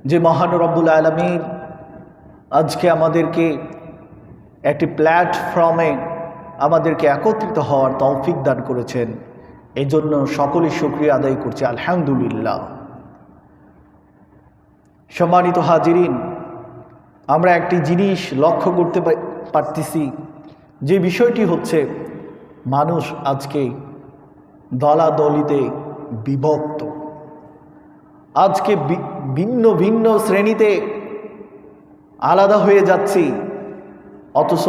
যে মহান রব্বুল আলামিন আজকে আমাদেরকে একটি প্ল্যাটফর্মে আমাদেরকে একত্রিত হওয়ার তৌফিক দান করেছেন, এই জন্য সকলেই শুকরিয়া আদায় করছি আলহামদুলিল্লাহ। সম্মানিত হাজিরিন, আমরা একটি জিনিস লক্ষ্য করতে পারতেছি, যে বিষয়টি হচ্ছে মানুষ আজকে দলাদলিতে বিভক্ত। আজকে ভিন্ন ভিন্ন শ্রেণীতে আলাদা হয়ে যাচ্ছি, অথচ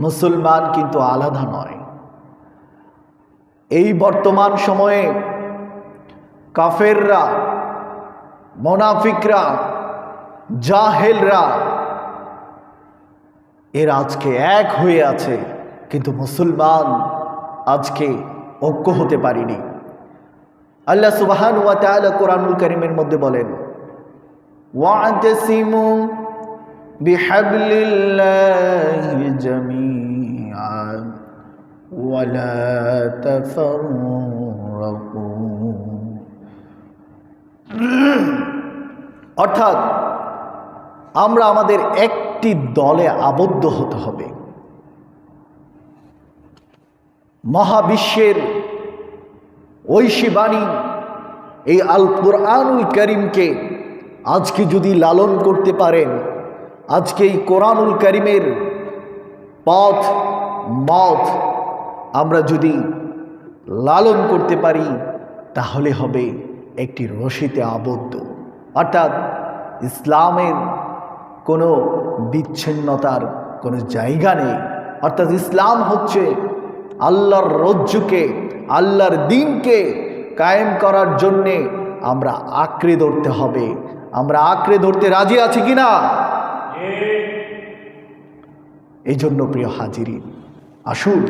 মুসলমান কিন্তু আলাদা নয়। এই বর্তমান সময়ে কাফেররা, মুনাফিকরা, জাহেলরা এরা আজকে এক হয়ে আছে, কিন্তু মুসলমান আজকে ঐক্য হতে পারিনি। আল্লাহ সুবহানাহু ওয়া তাআলা কোরআনুল কারীমের মধ্যে বলেন, ওয়া'তাসিমু বিহাবলিল্লাহি জামিআন ওয়া লা তাফাররাকু। অর্থাৎ আমরা আমাদের একটি দলে আবদ্ধ হতে হবে। মহাবিশ্বের ঐশী বাণী এই আল কুরআনুল কারীমকে আজকে যদি লালন করতে পারেন, আজকে এই কোরআনুল কারীমের পথ মত আমরা যদি লালন করতে পারি, তাহলে হবে একটি রশিতে আবদ্ধ। অর্থাৎ ইসলামের কোনো বিচ্ছিন্নতার কোনো জায়গা নেই। অর্থাৎ ইসলাম হচ্ছে আল্লাহর রজ্জুকে, আল্লাহর দ্বীনকে কায়েম করার জন্যে আমরা আঁকড়ে ধরতে হবে। আমরা আঁকড়ে ধরতে রাজি আছি কিনা? এই জন্য প্রিয় হাজিরিন, আসুন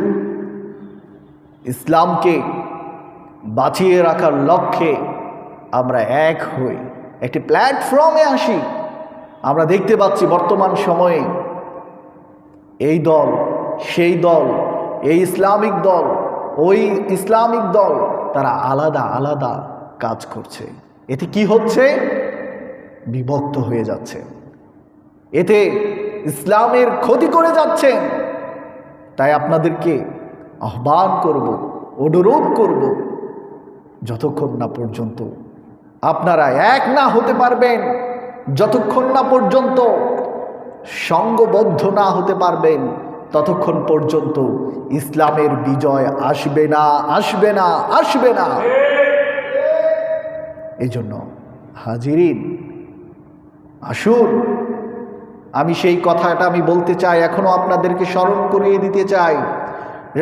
ইসলামকে বাঁচিয়ে রাখার লক্ষ্যে আমরা এক হই, একটি প্ল্যাটফর্মে আসি। আমরা দেখতে পাচ্ছি বর্তমান সময়ে এই দল, সেই দল, এই ইসলামিক দল, ওই ইসলামিক দল, তারা আলাদা আলাদা কাজ করছে। এতে কি হচ্ছে? বিভক্ত হয়ে যাচ্ছে, এতে ইসলামের ক্ষতি করে যাচ্ছে। তাই আপনাদেরকে আহ্বান করব, অনুরোধ করব, যতক্ষণ না পর্যন্ত আপনারা এক না হতে পারবেন, যতক্ষণ না পর্যন্ত সঙ্গবদ্ধ না হতে পারবেন, ততক্ষণ পর্যন্ত ইসলামের বিজয় আসবে না, আসবে না, আসবে না। এই জন্য হাজিরিন, আসুন, আমি সেই কথাটা আমি বলতে চাই, এখনো আপনাদেরকে স্মরণ করিয়ে দিতে চাই।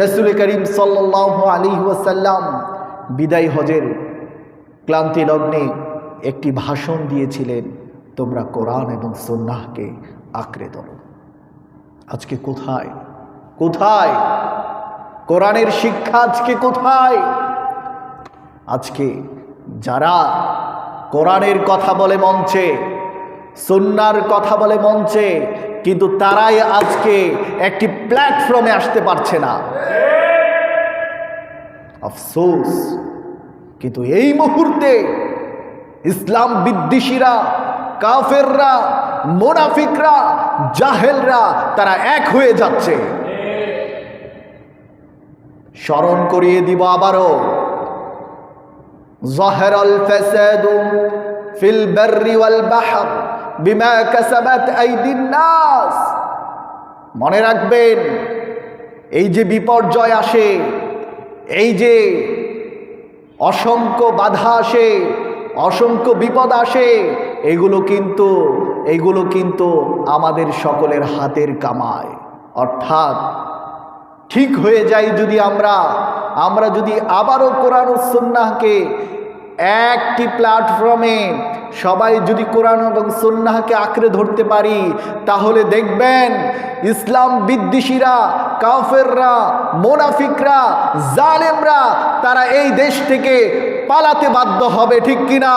রাসূল করিম সাল্লাল্লাহু আলাইহি ওয়াসাল্লাম বিদায় হজের ক্লান্তি লগ্নে একটি ভাষণ দিয়েছিলেন, তোমরা কোরআন এবং সুন্নাহকে আঁকড়ে ধরো। আজকে কোথায় কোথায় কোরআনের শিক্ষা? আজকে কোথায়? আজকে যারা কোরআনের কথা বলে মঞ্চে, সুন্নাহর কথা বলে মঞ্চে, কিন্তু তারাই আজকে একটি প্ল্যাটফর্মে আসতে পারছে না। আফসোস। কিন্তু এই মুহূর্তে ইসলাম বিদ্বেষীরা, কাফেররা, মুনাফিকরা, জাহেলরা তারা এক হয়ে যাচ্ছে। স্মরণ করিয়ে দিব আবারও, যাহারাল ফাসাদু ফিল বাররি ওয়াল বাহর বিমা কাসাবাত আইদিন নাস। মনে রাখবেন, এই যে বিপর্যয় আসে, এই যে অসংখ্য বাধা আসে, অসংখ্য বিপদ আসে, এগুলো কিন্তু আমাদের সকলের হাতের কামাই। অর্থাৎ ঠিক হয়ে যাই যদি আমরা যদি আবারও কোরআন ও সুন্নাহকে একটি প্ল্যাটফর্মে সবাই যদি কোরআন এবং সুন্নাহকে আঁকড়ে ধরতে পারি, তাহলে দেখবেন ইসলাম বিদ্বেষীরা, কাফেররা, মুনাফিকরা, জালেমরা তারা এই দেশ থেকে পালাতে বাধ্য হবে। ঠিক কিনা?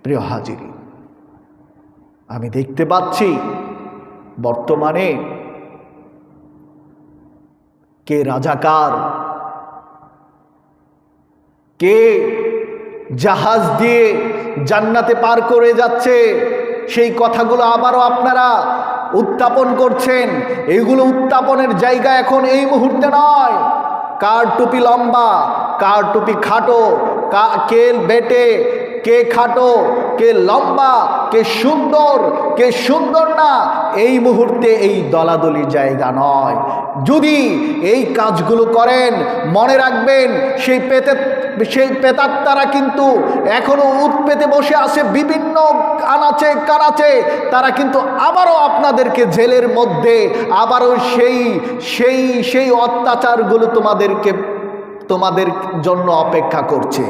প্রিয় হাজিরি, আমি দেখতে পাচ্ছি বর্তমানে কে রাজাকার, কে জাহাজ দিয়ে জান্নাতে পার করে যাচ্ছে, সেই কথাগুলো আবারও আপনারা উত্থাপন করছেন। এইগুলো উত্থাপনের জায়গা এখন এই মুহূর্তে নয়। কার টুপি লম্বা, কার টুপি খাটো, কে বেটে, কে খাটো, কে লম্বা, কে সুন্দর না, এই মুহূর্তে এই দলাদলির জায়গা নয়। যদি এই কাজগুলো করেন, মনে রাখবেন সেই প্রেতাত্মারা কিন্তু এখনো উৎপেতে বসে আছে বিভিন্ন আনাচে কানাচে। তারা কিন্তু আবারও আপনাদেরকে জেলের মধ্যে আবারও সেই অত্যাচারগুলো তোমাদের জন্য অপেক্ষা করছে।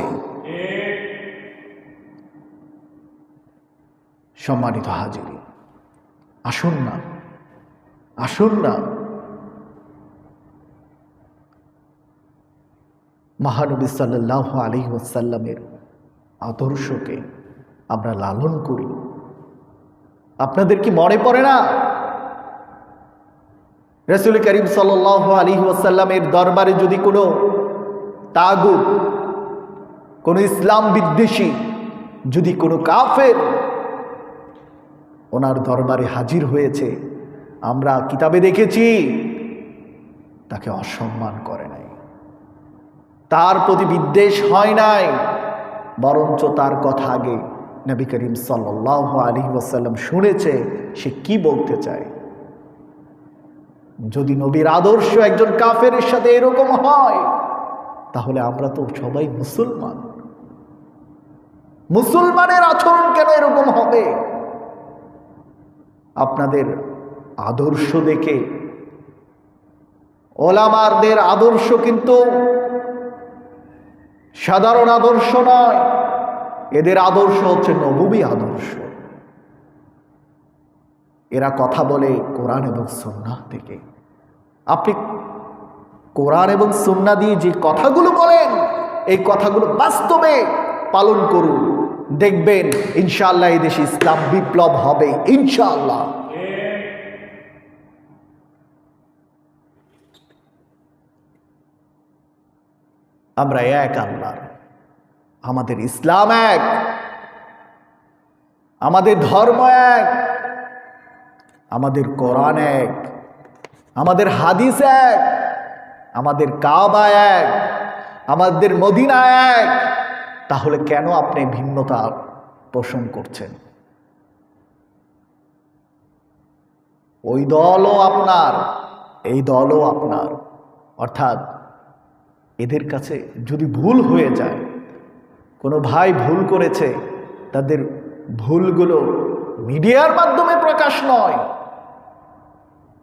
সম্মানিত হাজির, আসুন না মহানবী সাল্লাল্লাহু আলাইহি ওয়াসাল্লামের আদর্শকে আমরা লালন করি। আপনাদের কি মনে পড়ে না রাসূল করিম সাল্লাল্লাহু আলাইহি ওয়াসাল্লামের দরবারে যদি কোনো তাগুত, কোনো ইসলাম বিদ্বেষী, যদি কোনো কাফের ওনার দরবারে হাজির হয়েছে, আমরা কিতাবে দেখেছি তাকে অসম্মান করে নাই, তার প্রতি বিদ্বেষ হয় নাই, বরঞ্চ তার কথা আগে নবী করিম সাল্লাল্লাহু আলাইহি ওয়াসাল্লাম শুনেছে সে কি বলতে চায়। যদি নবীর আদর্শ একজন কাফেরের সাথে এরকম হয়, তাহলে আমরা তো সবাই মুসলমানের আচরণ কেন এরকম হবে? আপনাদের আদর্শ দেখে, ওলামাদের আদর্শ কিন্তু সাধারণ আদর্শ নয়, এদের আদর্শ হচ্ছে নববী আদর্শ। এরা কথা বলে কোরআন এবং সুন্নাহ থেকে। আপনি কোরআন এবং সুন্নাহ দিয়ে যে কথাগুলো বলেন, এই কথাগুলো বাস্তবে পালন করুন, দেখবেন ইনশাআল্লাহ এই দেশে ইসলাম বিপ্লব হবে ইনশাআল্লাহ। আমরা এক আল্লাহর, আমাদের ইসলাম এক, আমাদের ধর্ম এক, আমাদের কোরআন এক, আমাদের হাদিস এক, আমাদের কাবা এক, আমাদের মদিনা এক। তাহলে কেন আপনি ভিন্নতা পোষণ করছেন? ওই দলও আপনার, এই দলও আপনার। অর্থাৎ এদের কাছে যদি ভুল হয়ে যায়, কোনো ভাই ভুল করেছে, তাদের ভুলগুলো মিডিয়ার মাধ্যমে প্রকাশ নয়।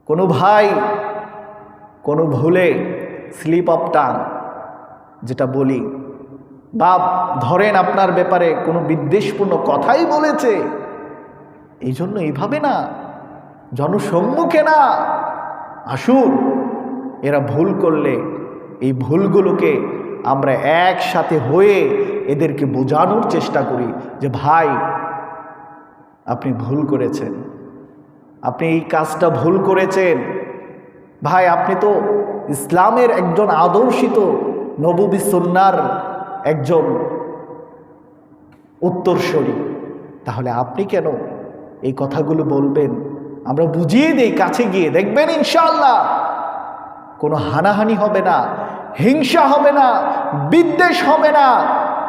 কোনো ভাই কোনো ভুলে স্লিপ অফ টাং যেটা বলি, বা ধরেন আপনার ব্যাপারে কোনো বিদ্বেষপূর্ণ কথাই বলেছে, এই জন্য এইভাবে না, জনসম্মুখে না। আসুন, এরা ভুল করলে এই ভুলগুলোকে আমরা একসাথে হয়ে এদেরকে বোঝানোর চেষ্টা করি যে ভাই আপনি ভুল করেছেন, আপনি এই কাজটা ভুল করেছেন, ভাই আপনি তো ইসলামের একজন আদর্শিত নববী সুন্নাহর একজন উত্তরসূরি, তাহলে আপনি কেন এই কথাগুলো বলবেন? আমরা বুঝিয়ে দেই কাছে গিয়ে, দেখবেন ইনশাআল্লাহ কোনো হানাহানি হবে না, হিংসা হবে না, বিদ্বেষ হবে না।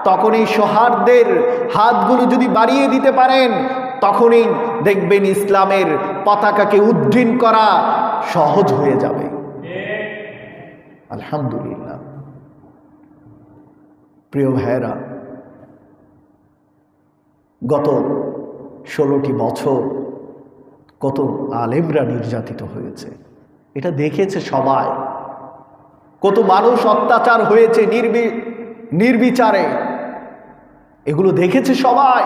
তখন এই সৌহার্দ্যের হাতগুলো যদি বাড়িয়ে দিতে পারেন, তখনই দেখবেন ইসলামের পতাকাকে উড্ডীন করা সহজ হয়ে যাবে। আলহামদুলিল্লাহ। প্রিয় ভাইয়েরা, গত 16টি বছর কত আলেমরা নির্যাতিত হয়েছে, এটা দেখেছে সবাই। কত মানুষ অত্যাচার হয়েছে নির্বিচারে, এগুলো দেখেছে সবাই,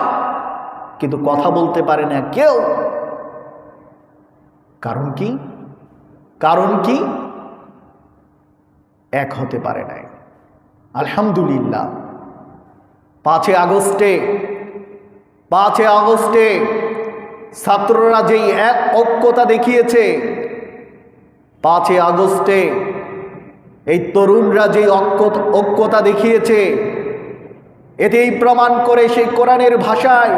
কিন্তু কথা বলতে পারে না কেউ। কারণ কি? কারণ কি? এক হতে পারে নাই। আলহামদুলিল্লাহ, 5 আগস্টে ছাত্ররা যেই এক ঐক্যতা দেখিয়েছে, 5 আগস্টে এই তরুণরা যেই ঐক্যতা দেখিয়েছে, এতেই প্রমাণ করে সেই কোরআনের ভাষায়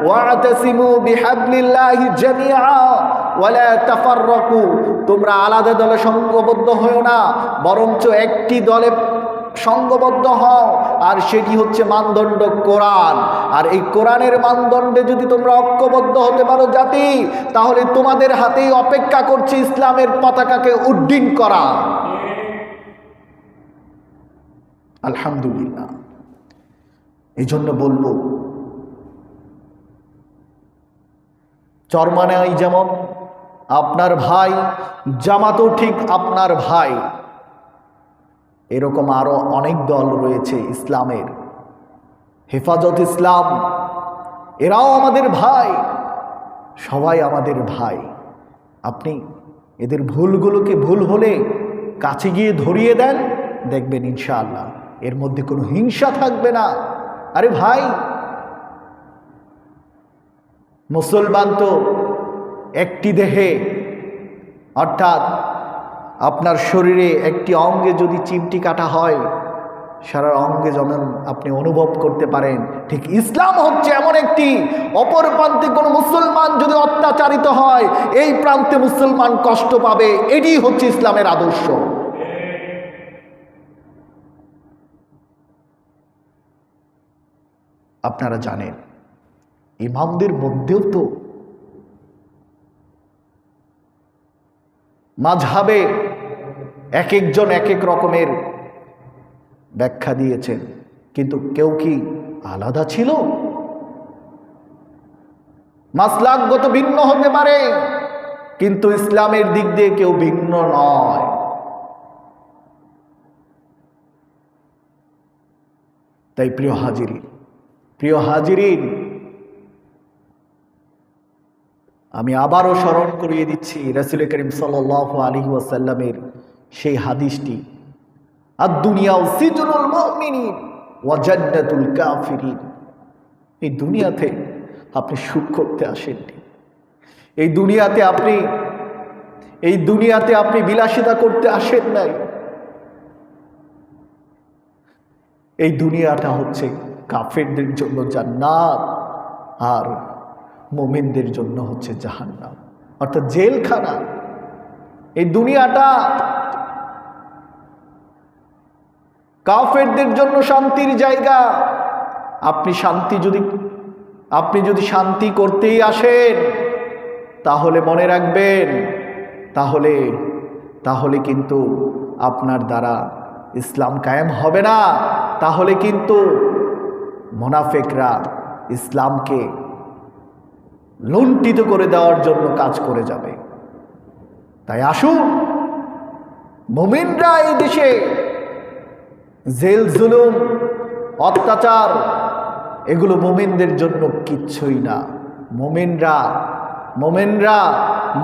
ওয়াতাসিমু বিহাবলিল্লাহি জামিআ ওয়ালা তাফাররাকু, তোমরা আলাদা দলে সংঘবদ্ধ হও না, বরঞ্চ একটি দলে সংঘবদ্ধ হও, আর সেটি হচ্ছে মানদণ্ড কোরআন। আর এই কোরআনের মানদণ্ডে যদি তোমরা ঐক্যবদ্ধ হতে পারো জাতি, তাহলে তোমাদের হাতেই অপেক্ষা করছে ইসলামের পতাকাকে উড্ডীন করা। আলহামদুলিল্লাহ। এই জন্য বলবো, চরমানাই যেমন আপনার ভাই, জামাতও ঠিক আপনার ভাই, এরকম আরো অনেক দল রয়েছে ইসলামের, হেফাজত ইসলাম, এরাও আমাদের ভাই, সবাই আমাদের ভাই। আপনি এদের ভুলগুলোকে ভুল হলে কাছে গিয়ে ধরিয়ে দেন, দেখবেন ইনশাআল্লাহ এর মধ্যে কোনো হিংসা থাকবে না। আরে ভাই, মুসলমান তো একটি দেহে, অর্থাৎ আপনার শরীরে একটি অঙ্গে যদি চিমটি কাটা হয়, সারা অঙ্গে যেমন আপনি অনুভব করতে পারেন, ঠিক ইসলাম হচ্ছে এমন একটি, অপর প্রান্তে কোনো মুসলমান যদি অত্যাচারিত হয়, এই প্রান্তে মুসলমান কষ্ট পাবে। এটি হচ্ছে ইসলামের আদর্শ। আপনারা জানেন, ইমামদের মধ্যেও তো মাযহাবে এক একজন এক এক রকমের ব্যাখ্যা দিয়েছেন, কিন্তু কেউ কি আলাদা ছিল? মাসলাকগত ভিন্ন হতে পারে, কিন্তু ইসলামের দিক দিয়ে কেউ ভিন্ন নয়। তাই প্রিয় হাজিরিন, আমি আবারও স্মরণ করিয়ে দিচ্ছি রাসূল করিম সাল্লাল্লাহু আলাইহি ওয়াসাল্লামের সেই হাদিসটি, আদ-দুনিয়াউ সিজনুল মুমিনিন ওয়া জান্নাতুল কাফিরিন। এই দুনিয়াতে আপনি সুখ করতে আসেননি, এই দুনিয়াতে আপনি বিলাসিতা করতে আসেন নাই। এই দুনিয়াটা হচ্ছে কাফেরদের জন্য জান্নাত, আর মুমিনদের জন্য হচ্ছে জাহান্নাম, অর্থাৎ জেলখানা। এই দুনিয়াটা কাফেরদের জন্য শান্তির জায়গা। আপনি যদি শান্তি করতেই আসেন, তাহলে মনে রাখবেন, তাহলে কিন্তু আপনার দ্বারা ইসলাম কায়েম হবে না। তাহলে কিন্তু মুনাফিকরা ইসলামকে লুণ্ঠিত করে দেওয়ার জন্য কাজ করে যাবে। তাই আসুন, মুমিনরা এই দেশে জেল জুলুম অত্যাচার এগুলো মুমিনদের জন্য কিচ্ছুই না। মুমিনরা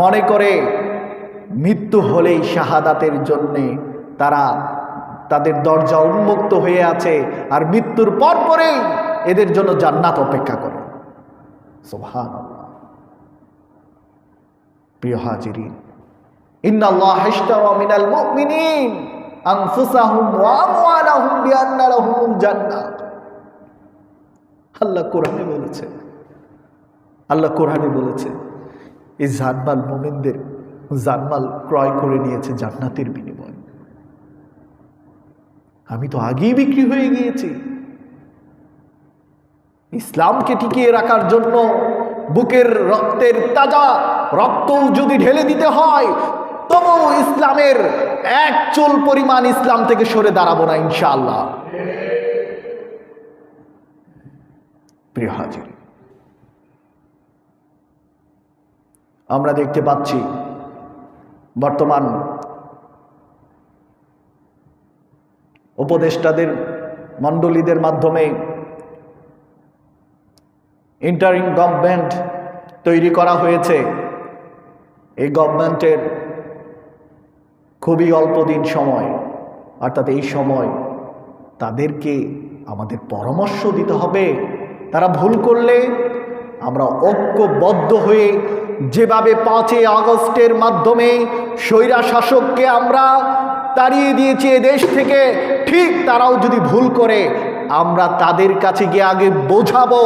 মনে করে মৃত্যু হলেই শাহাদাতের জন্যে তাদের দরজা উন্মুক্ত হয়ে আছে, আর মৃত্যুর পরেই এদের জন্য জান্নাত অপেক্ষা করে। সুবহানাল্লাহ। প্রিয় হাজিরিন, ইন্নাল্লাহা ইশতারা মিনাল মুমিনিন আনফুসাহুম ওয়া আমওয়ালাহুম বিআন্না লাহুমুল জান্নাহ। আল্লাহ কোরআনে বলেছে এই জানমাল, মুমিনদের জানমাল ক্রয় করে নিয়েছে জান্নাতের বিনিময়ে। আমি তো আগেই বিক্রি হয়ে গিয়েছি। ইসলামকে টিকিয়ে রাখার জন্য বুকের রক্তের তাজা রক্ত যদি ঢেলে দিতে হয়, তবু ইসলামের এক চুল পরিমাণ ইসলাম থেকে সরে দাঁড়াবো না ইনশাআল্লাহ। প্রিয় হাজির, আমরা দেখতে পাচ্ছি বর্তমান উপদেষ্টাদের মণ্ডলীদের মাধ্যমে ইন্টারিম গভর্নমেন্ট তৈরি করা হয়েছে। এই গভর্নমেন্টের খুবই অল্প দিন সময়, অর্থাৎ এই সময় তাদেরকে আমাদের পরামর্শ দিতে হবে। তারা ভুল করলে আমরা ঐক্যবদ্ধ হয়ে যেভাবে 5 আগস্টের মাধ্যমে স্বৈরা শাসককে আমরা তাড়িয়ে দিয়েছি এ দেশ থেকে, ঠিক তারাও যদি ভুল করে আমরা তাদের কাছে গিয়ে আগে বোঝাবো।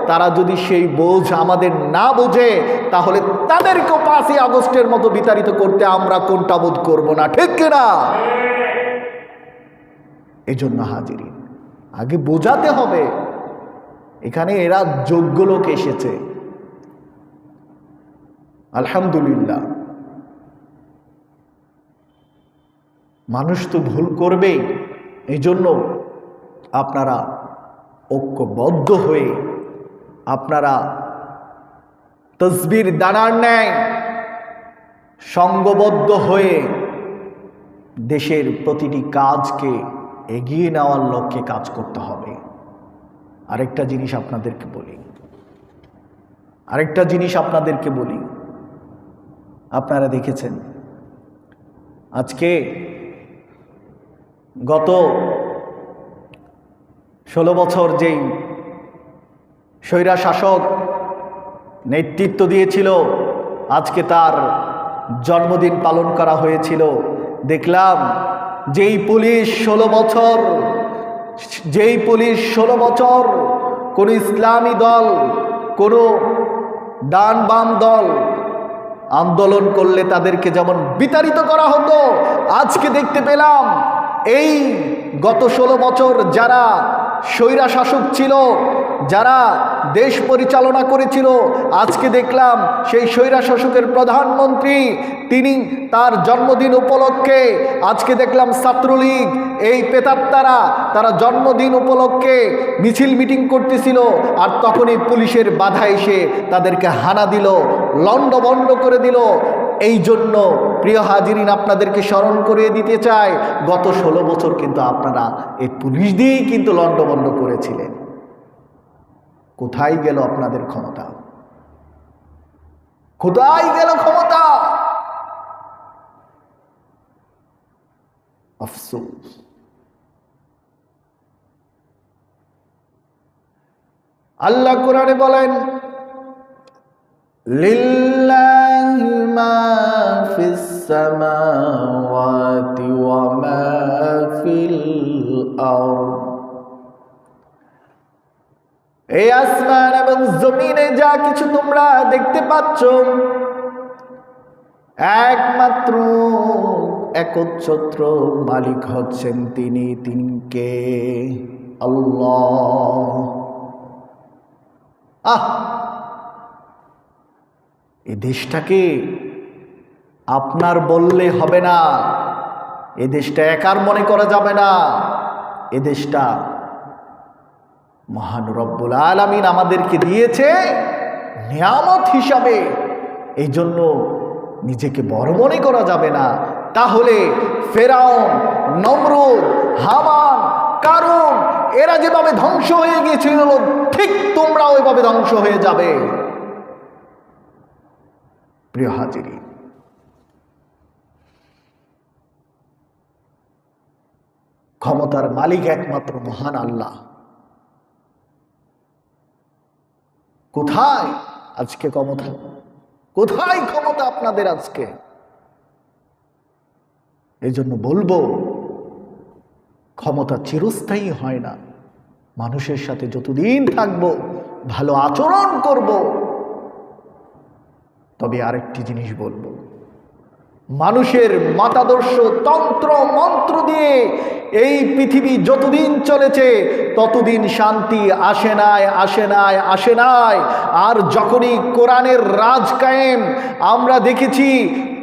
তারা যদি সেই বোঝ আমাদের না বোঝে, তাহলে তাদেরকেও 5ই আগস্টের মতো বিতাড়িত করতে আমরা কোনটা বোধ করবো না, ঠিক কিনা? এই জন্য হাজিরিন, আগে বোঝাতে হবে। এখানে এরা যোগ্য লোক এসেছে, আলহামদুলিল্লাহ। মানুষ তো ভুল করবেই, এই জন্য আপনারা ঐক্যবদ্ধ হয়ে, আপনারা তসবির দানার ন্যায় সঙ্গবদ্ধ হয়ে দেশের প্রতিটি কাজকে এগিয়ে নেওয়ার লক্ষ্যে কাজ করতে হবে। আরেকটা জিনিস আপনাদেরকে বলি, আপনারা দেখেছেন আজকে গত 16 বছর যেই স্বৈরা শাসক নেতৃত্ব দিয়েছিল, আজকে তার জন্মদিন পালন করা হয়েছিল। দেখলাম যেই পুলিশ 16 বছর কোনো ইসলামী দল, কোনো ডান বাম দল আন্দোলন করলে তাদেরকে যেমন বিতাড়িত করা হতো, আজকে দেখতে পেলাম এই গত 16 বছর যারা স্বৈরা শাসক ছিল, যারা দেশ পরিচালনা করেছিল, আজকে দেখলাম সেই স্বৈরা শাসকের প্রধানমন্ত্রী, তিনি তার জন্মদিন উপলক্ষে, আজকে দেখলাম ছাত্রলীগ, এই পেতাত্তারা তারা জন্মদিন উপলক্ষে মিছিল মিটিং করতেছিল, আর তখনই পুলিশের বাধা এসে তাদেরকে হানা দিল, লণ্ডভণ্ড করে দিল। এই জন্য প্রিয় হাজিরিন, আপনাদেরকে স্মরণ করিয়ে দিতে চাই, গত 16 বছর কিন্তু আপনারা এই পুলিশ দিয়েই কিন্তু লণ্ডভণ্ড করেছিলেন। কোথায় গেল আপনাদের ক্ষমতা? কোথায় গেল ক্ষমতা? আফসোস। আল্লাহ কোরআনে বলেন, লিল্লাহি মা ফিস সামাওয়াতি ওয়া মা ফিল আরদ। এই আসমান এবং জমিনে যা কিছু তোমরা দেখতে পাচ্ছ, একমাত্র একচ্ছত্র মালিক হচ্ছেন তিনি কে? আল্লাহ। এই দেশটাকে আপনার বললে হবে না, এ দেশটা একার মনে করা যাবে না। এ দেশটা মহান রব্বুল আলামিন আমাদেরকে দিয়েছে নিয়ামত হিসাবে, এই জন্য নিজেকে বড় মনে করা যাবে না। তাহলে ফেরাউন, নমরুদ, হামান, কারুন এরা যেভাবে ধ্বংস হয়ে গিয়েছিল, ঠিক তোমরা ওইভাবে ধ্বংস হয়ে যাবে। প্রিয় হাজিরিন, ক্ষমতার মালিক একমাত্র মহান আল্লাহ। কোথায় আজকে ক্ষমতা? কোথায় ক্ষমতা আপনাদের আজকে? এই জন্য বলবো, ক্ষমতা চিরস্থায়ী হয় না। মানুষের সাথে যতদিন থাকবো ভালো আচরণ করব। তবে আরেকটি জিনিস বলবো, মানুষের মতাদর্শ, তন্ত্র মন্ত্র দিয়ে এই পৃথিবী যতদিন চলেছে ততদিন শান্তি আসে নাই। আর যখনই কোরআনের রাজ কায়েম আমরা দেখেছি,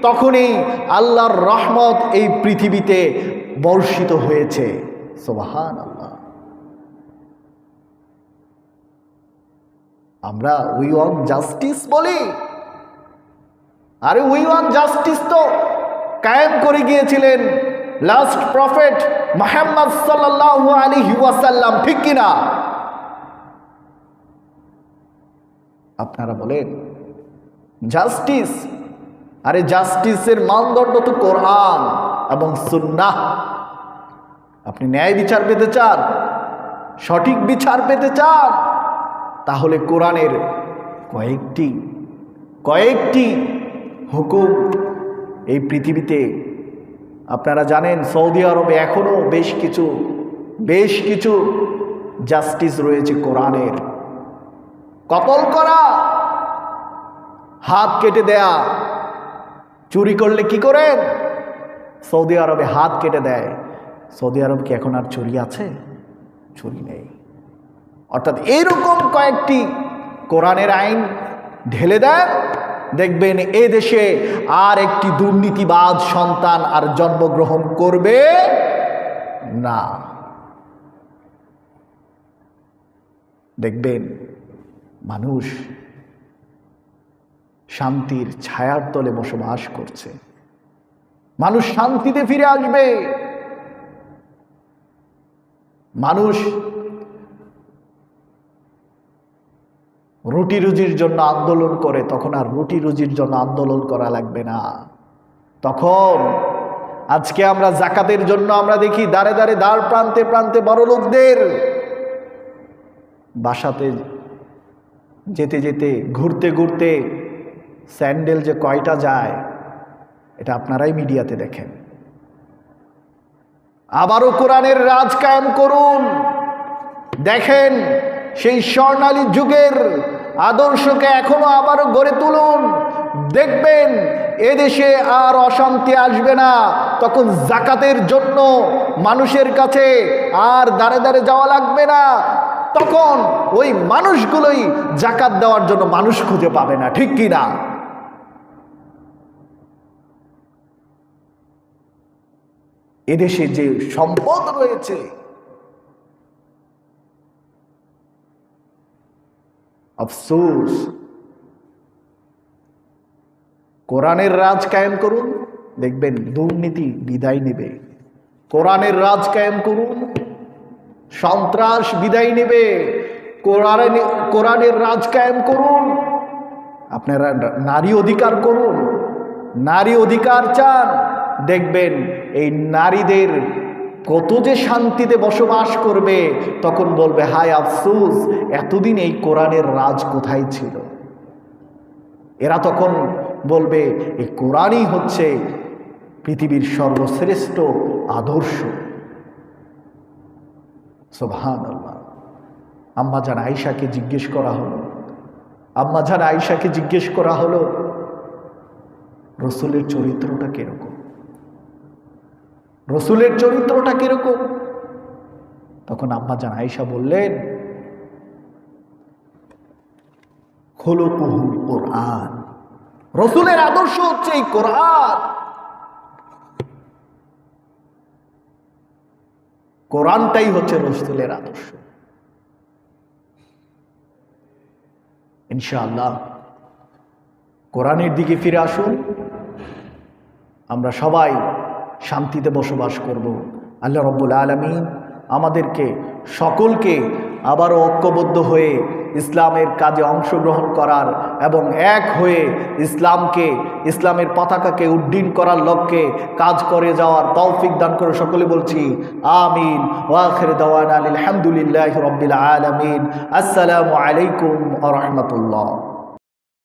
তখনই আল্লাহর রহমত এই পৃথিবীতে বর্ষিত হয়েছে। সুবহানাল্লাহ। আমরা উই ওয়ান্ট জাস্টিস বলি, আরে উই ওয়ান্ট জাস্টিস তো কায়েম করে গিয়েছিলেন লাস্ট প্রফেট মুহাম্মদ সাল্লাল্লাহু আলাইহি ওয়াসাল্লাম, ঠিক কিনা? আপনারা বলেন জাস্টিস, আরে জাস্টিসের মানদণ্ড তো কোরআন এবং সুন্নাহ। আপনি ন্যায় বিচার পেতে চান, সঠিক বিচার পেতে চান, তাহলে কোরআনের কয়েকটি হুকুম এই পৃথিবীতে, আপনারা জানেন সৌদি আরবে এখনো বেশ কিছু জাস্টিস রয়েছে কোরআনের। কতল করা, হাত কেটে দেয়া, চুরি করলে কি করেন? সৌদি আরবে হাত কেটে দেয়। সৌদি আরব কি এখন আর চুরি আছে? চুরি নেই। অর্থাৎ এইরকম কয়েকটি কোরআনের আইন ঢেলে দেন, দেখবেন এ দেশে আর একটি দুর্নীতিবাজ সন্তান আর জন্মগ্রহণ করবে না। দেখবেন মানুষ শান্তির ছায়ার তলে বসবাস করছে, মানুষ শান্তিতে ফিরে আসবে। মানুষ রুটি রুজির জন্য আন্দোলন করে, তখন আর রুটি রুজির জন্য আন্দোলন করা লাগবে না। তখন আজকে আমরা যাকাতের জন্য আমরা দেখি দাঁড়ে দাঁড়ে দ্বার প্রান্তে প্রান্তে বড় লোকদের বাসাতে যেতে যেতে ঘুরতে ঘুরতে স্যান্ডেল যে কয়টা যায়, এটা আপনারাই মিডিয়াতে দেখেন। আবারও কোরআনের রাজ কায়েম করুন। দেখেন সেই স্বর্ণালী যুগের আদর্শকে এখনো আবারও গড়ে তুলুন। দেখবেন এদেশে আর অশান্তি আসবে না। তখন যাকাতের জন্য মানুষের কাছে আর দাঁড়ে দাঁড়ে যাওয়া লাগবে না। তখন ওই মানুষগুলোই যাকাত দেওয়ার জন্য মানুষ খুঁজে পাবে না, ঠিক কি না? এদেশে যে সম্পদ রয়েছে, আফসোস, কোরআনের রাজ কায়েম করুন, দেখবেন দুর্নীতি বিদায় নেবে। কোরআনের রাজ কায়েম করুন, সন্ত্রাস বিদায় নেবে। কোরআনের রাজ কায়েম করুন। আপনারা নারী অধিকার করুন, নারী অধিকার চান, দেখবেন এই নারীদের কত যে শান্তিতে বসবাস করবে। তখন বলবে হায় আফসোস, এতদিন এই কোরআনের রাজ কোথায় ছিল। এরা তখন বলবে এই কোরআনই হচ্ছে পৃথিবীর সর্বশ্রেষ্ঠ আদর্শ। সুবহানাল্লাহ। আম্মা জান আয়েশাকে জিজ্ঞেস করা হলো, আম্মা জান আয়েশাকে জিজ্ঞেস করা হলো রসুলের চরিত্রটা কিরকম, রসুলের চরিত্রটা কিরকম। তখন আম্মা জান আয়েশা বললেন খুলুকুহুল কোরআন, রসুলের আদর্শ হচ্ছে এই কোরআন। কোরআনটাই হচ্ছে রসুলের আদর্শ। ইনশাআল্লাহ কোরআনের দিকে ফিরে আসুন, আমরা সবাই শান্তিতে বসবাস করব। আল্লাহ রাব্বুল আলামিন আমাদেরকে সকলকে আবারও ঐক্যবদ্ধ হয়ে ইসলামের কাজে অংশগ্রহণ করার এবং এক হয়ে ইসলামের পতাকাকে উড্ডীন করার লক্ষ্যে কাজ করে যাওয়ার তৌফিক দান করে সকলে বলছি আমিন। ওয়া আখির দাওয়ানা আলহামদুলিল্লাহি রাব্বিল আলামিন। আসসালামু আলাইকুম ওয়া রাহমাতুল্লাহ।